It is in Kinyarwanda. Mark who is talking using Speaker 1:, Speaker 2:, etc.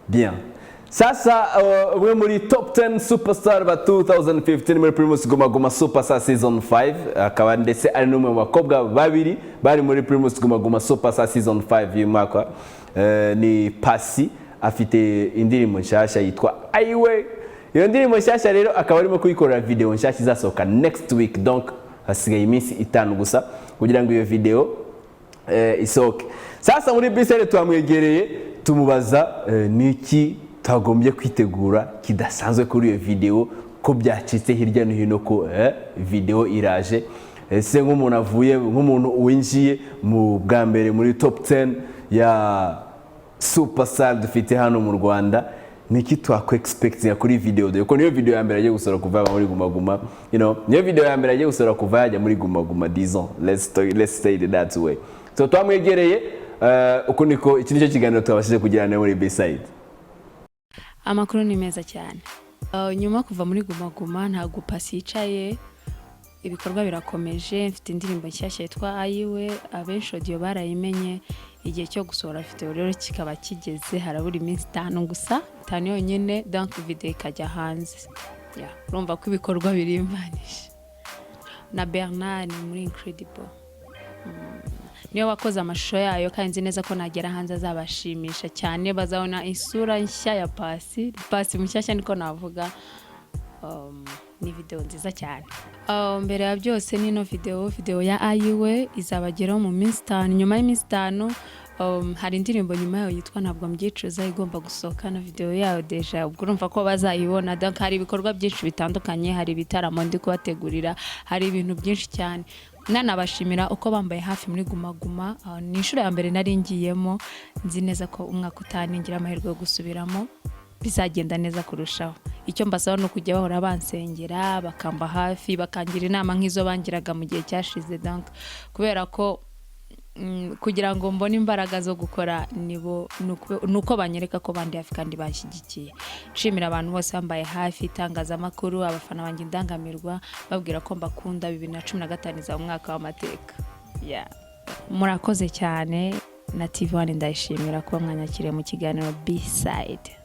Speaker 1: Bien. Sasa umwe muri top 10 superstar ba 2015 muri Primus Guma Guma Superstar season 5 akaba ndetse ari numwe mu bakobwa babiri bari muri Primus Guma Guma Superstar season 5 y'umwaka ni Pasi afite indirimbo nshasha yitwa Aiwe. Iyo ndirimbo nshasha rero akaba arimo kuyikorera video nshasha izasohoka next week, donc hasigaye iminsi 5 gusa kugira ngo iyo video isohoke. Sasa muri bisere twamwegereye tumubaza niki tagombye kwitegura kidasanzwe kuri iyo video ko byacitse hirya no hino ko video iraje. Ese nk'umuntu avuye nk'umuntu uwinjiye mu bwa mbere muri top 10 ya superstar dufite hano mu Rwanda, niki twako expecting kuri video de ko niyo video ya mbere agiye gusora kuva muri Guma Guma, niyo video ya mbere agiye gusora kuva yajya muri Guma Guma, disons let's say that way. So twamwegereye uko niko iki nicyo kiganiro twabashije kugirana muri B-side.
Speaker 2: Amakuru ni meza cyane. Nyuma kuva muri Guma Guma ntago Pasi yicaye, ibikorwa birakomeje. Mfite indirimbo nshyashya yitwa Aiwe, abenshi audio barayimenye. Igihe cyo gusohora video rero kikaba kigeze, harabura iminsi 5 gusa, 5 yonyine, donc video ikajya hanze. Urumva ko ibikorwa birimbanisha. Na Bernard muri Incredible. Niyo wakoze amashusho yayo kandi nzi neza ko nagera hanze azabashimisha cyane, bazabona isura nshya ya Pasi mushyashya niko navuga. Ni video nziza cyane. Mbere ya byose nino video ya Aiwe izabageraho mu minsi 5. Nyuma y'iminsi 5 hari indirimbo nyuma yayo yitwa Ntabwo Mbyicuza igomba gusohoka na video yayo deja. Ubwo urumva ko bazayibona, donc hari ibikorwa byinshi bitandukanye, hari ibitaramo ndi kubategurira, hari ibintu byinshi cyane. Nanabashimira uko bambaye hafi muri Guma Guma. Ni inshuro ya mbere nari ngiyemo, nzi neza ko umwaka utaningira amahirwe yo gusubiramo bizagenda neza kurushaho. Icyo mbasaba no kujya bahora bansengera, bakamba hafi, bakangira inama nk'izo bangiraga mu gihe cyashize, donc kubera ko kugira ngo mbone imbaraga zo gukora nuko banyereka ko bandi hafi kandi bashyigikiye. Nshimira abantu bose bambaye hafi, itangazamakuru, abafana banjye indangamirwa, babwira ko mbakunda. 2015 za umwaka w'amateka. Murakoze cyane na TV1 ndayishimira kuba mwanyakiriye mu kiganiro B-side.